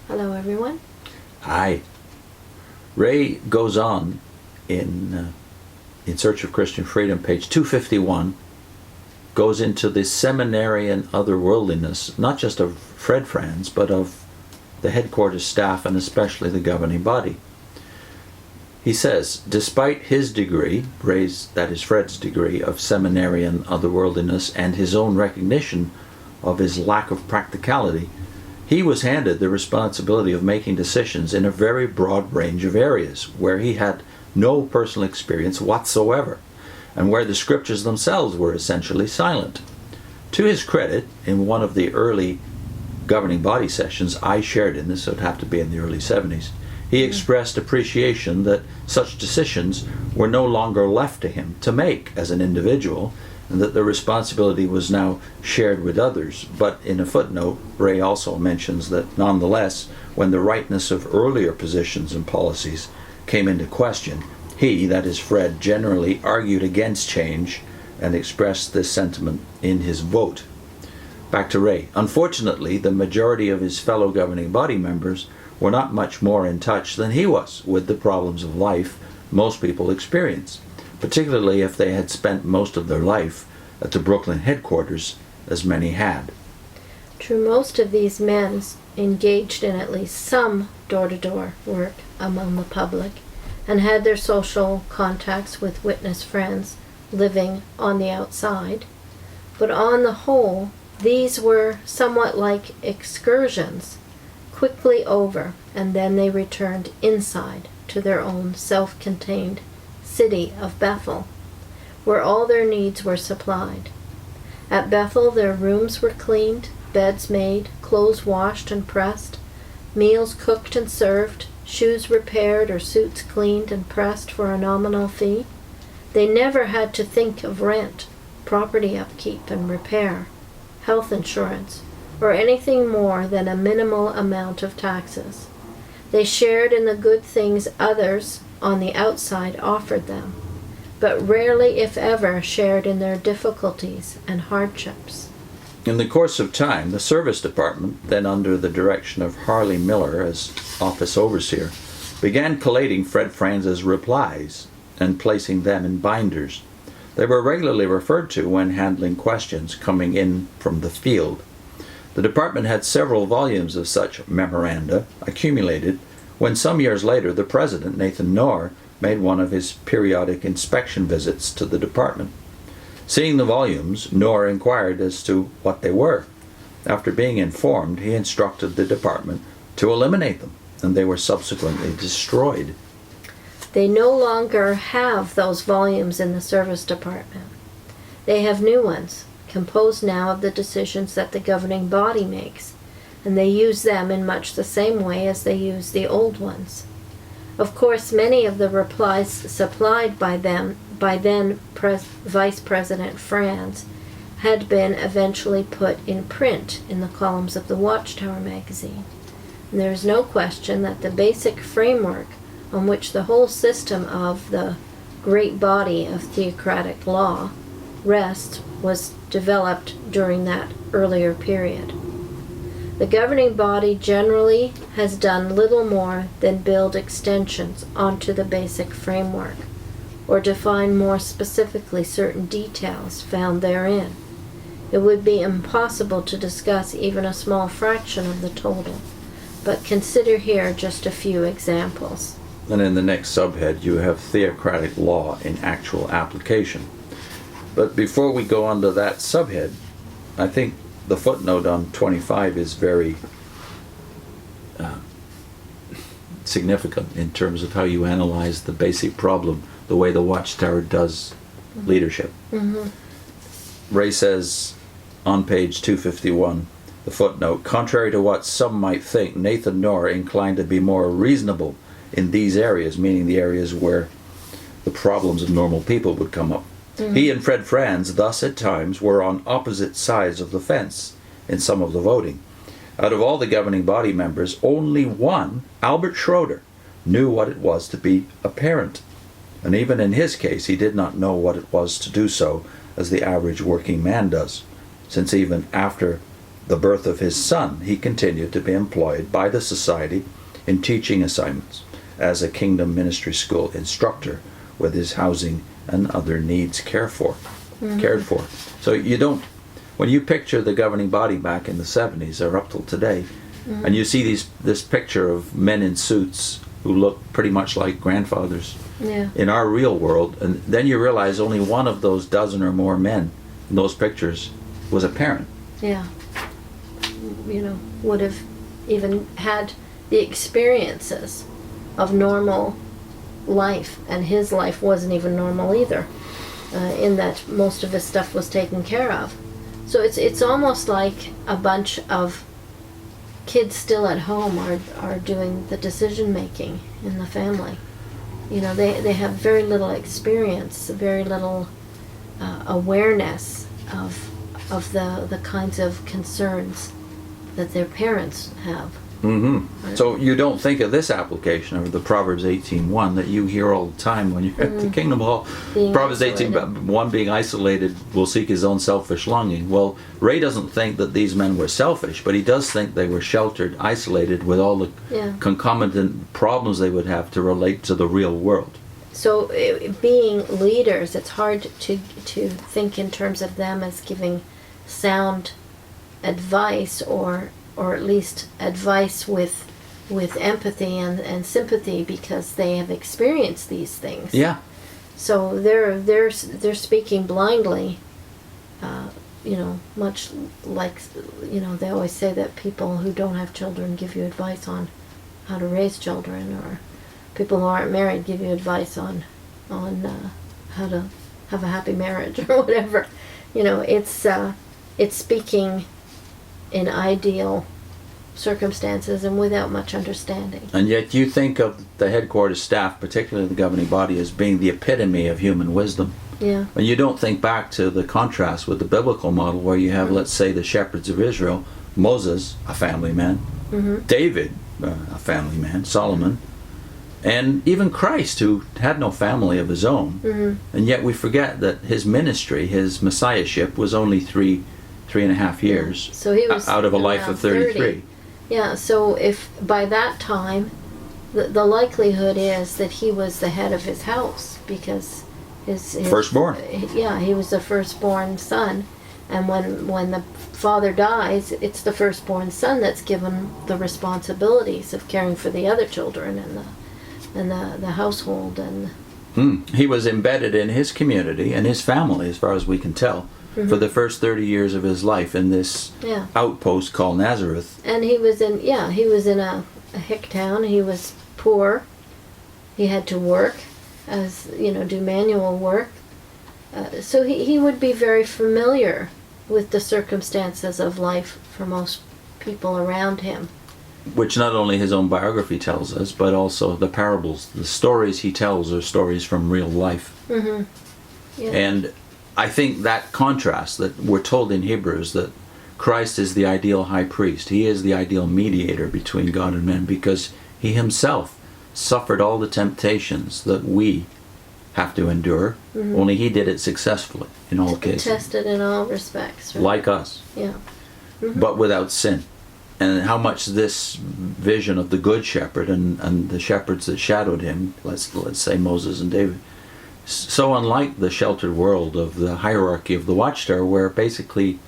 Hello, everyone. Hi. Ray goes on in Search of Christian Freedom, page 251, goes into the seminarian otherworldliness, not just of Fred Franz, but of the headquarters staff and especially the governing body. He says, despite his degree, Ray's, that is Fred's degree, of seminarian otherworldliness and his own recognition of his lack of practicality, he was handed the responsibility of making decisions in a very broad range of areas where he had no personal experience whatsoever, and where the scriptures themselves were essentially silent. To his credit, in one of the early governing body sessions I shared in this, so it'd have to be in the early 70s, he expressed appreciation that such decisions were no longer left to him to make as an individual, and that the responsibility was now shared with others. But in a footnote, Ray also mentions that nonetheless, when the rightness of earlier positions and policies came into question, he, that is Fred, generally argued against change and expressed this sentiment in his vote. Back to Ray. Unfortunately, the majority of his fellow governing body members were not much more in touch than he was with the problems of life most people experience, particularly if they had spent most of their life at the Brooklyn headquarters, as many had. True, most of these men engaged in at least some door-to-door work among the public and had their social contacts with witness friends living on the outside. But on the whole, these were somewhat like excursions, quickly over, and then they returned inside to their own self-contained city of Bethel, where all their needs were supplied. At Bethel, their rooms were cleaned, beds made, clothes washed and pressed, meals cooked and served, shoes repaired or suits cleaned and pressed for a nominal fee. They never had to think of rent, property upkeep and repair, health insurance, or anything more than a minimal amount of taxes. They shared in the good things others on the outside offered them, but rarely, if ever, shared in their difficulties and hardships. In the course of time, the service department, then under the direction of Harley Miller as office overseer, began collating Fred Franz's replies and placing them in binders. They were regularly referred to when handling questions coming in from the field. The department had several volumes of such memoranda accumulated when some years later the president, Nathan Knorr, made one of his periodic inspection visits to the department. Seeing the volumes, Knorr inquired as to what they were. After being informed, he instructed the department to eliminate them, and they were subsequently destroyed. They no longer have those volumes in the service department. They have new ones, composed now of the decisions that the governing body makes, and they use them in much the same way as they use the old ones. Of course, many of the replies supplied by then Vice President Franz had been eventually put in print in the columns of the Watchtower magazine. And there is no question that the basic framework on which the whole system of the great body of theocratic law rests was developed during that earlier period. The governing body generally has done little more than build extensions onto the basic framework, or define more specifically certain details found therein. It would be impossible to discuss even a small fraction of the total, but consider here just a few examples. And in the next subhead, you have theocratic law in actual application. But before we go on to that subhead, I think the footnote on 25 is very significant in terms of how you analyze the basic problem, the way the Watchtower does leadership. Ray says on page 251, the footnote, contrary to what some might think, Nathan Knorr inclined to be more reasonable in these areas, meaning the areas where the problems of normal people would come up. He and Fred Franz thus at times were on opposite sides of the fence in some of the voting. Out of all the governing body members, only one, Albert Schroeder, knew what it was to be a parent. And even in his case, he did not know what it was to do so as the average working man does, since even after the birth of his son, he continued to be employed by the society in teaching assignments as a kingdom ministry school instructor, with his housing and other needs cared for. So you don't, when you picture the governing body back in the 70s or up till today, and you see this picture of men in suits who look pretty much like grandfathers Yeah. in our real world, and then you realize only one of those dozen or more men in those pictures was a parent. Yeah. Would have even had the experiences of normal life, and his life wasn't even normal either, in that most of his stuff was taken care of. So it's almost like a bunch of kids still at home are doing the decision making in the family. They have very little experience, very little awareness of the kinds of concerns that their parents have. So you don't think of this application of the Proverbs 18:1 that you hear all the time when you're at the Kingdom Hall. Being Proverbs isolated. 18:1, being isolated will seek his own selfish longing. Well, Ray doesn't think that these men were selfish, but he does think they were sheltered, isolated, with all the Yeah. concomitant problems they would have to relate to the real world. So being leaders, it's hard to think in terms of them as giving sound advice, or at least advice with empathy and sympathy, because they have experienced these things. Yeah. So they're speaking blindly, much like they always say that people who don't have children give you advice on how to raise children, or people who aren't married give you advice on how to have a happy marriage or whatever. It's speaking in ideal circumstances and without much understanding. And yet you think of the headquarters staff, particularly the governing body, as being the epitome of human wisdom. Yeah. And you don't think back to the contrast with the biblical model, where you have, let's say, the shepherds of Israel, Moses, a family man, David, a family man, Solomon, and even Christ, who had no family of his own. And yet we forget that his ministry, his messiahship, was only three and a half years So he was out of a life around of 33. 30. Yeah, so if by that time, the likelihood is that he was the head of his house, because his Firstborn. Yeah, he was the firstborn son, and when the father dies, it's the firstborn son that's given the responsibilities of caring for the other children and the household. And He was embedded in his community and his family, as far as we can tell, for the first 30 years of his life in this yeah, outpost called Nazareth. and he was in a hick town. He was poor. He had to work, do manual work. So he would be very familiar with the circumstances of life for most people around him. Which not only his own biography tells us, but also the parables, the stories he tells are stories from real life. Yeah. And I think that contrast, that we're told in Hebrews that Christ is the ideal high priest. He is the ideal mediator between God and men, because he himself suffered all the temptations that we have to endure, only he did it successfully in all cases, Tested in all respects. Right? like us, Yeah. but without sin. And how much this vision of the good shepherd and the shepherds that shadowed him, let's say Moses and David, so unlike the sheltered world of the hierarchy of the Watchtower, where basically,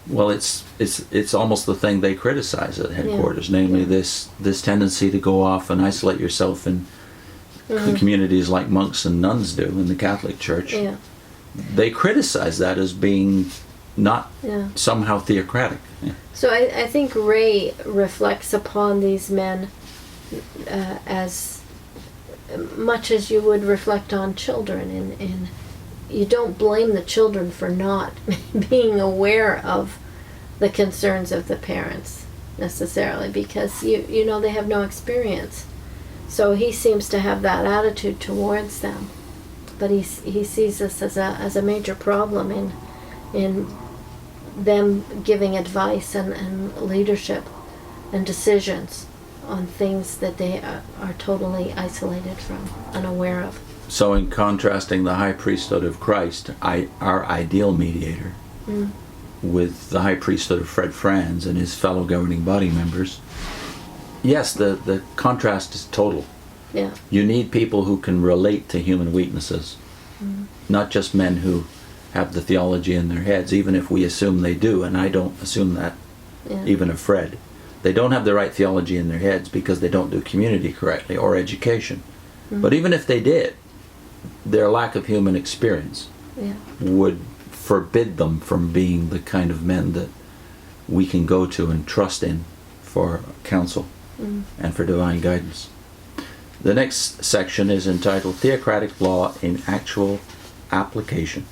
well, it's almost the thing they criticize at headquarters, namely this tendency to go off and isolate yourself in communities like monks and nuns do in the Catholic Church. Yeah. They criticize that as being not Yeah. somehow theocratic. Yeah. So I think Ray reflects upon these men as much as you would reflect on children, and you don't blame the children for not being aware of the concerns of the parents necessarily, because they have no experience. So he seems to have that attitude towards them, but he sees this as a major problem in them giving advice and leadership and decisions on things that they are totally isolated from, unaware of. So in contrasting the high priesthood of Christ, our ideal mediator, with the high priesthood of Fred Franz and his fellow governing body members, yes, the contrast is total. Yeah. You need people who can relate to human weaknesses, not just men who have the theology in their heads, even if we assume they do, and I don't assume that Yeah. even of Fred. They don't have the right theology in their heads because they don't do community correctly or education. But even if they did, their lack of human experience Yeah. would forbid them from being the kind of men that we can go to and trust in for counsel and for divine guidance. The next section is entitled Theocratic Law in Actual Application.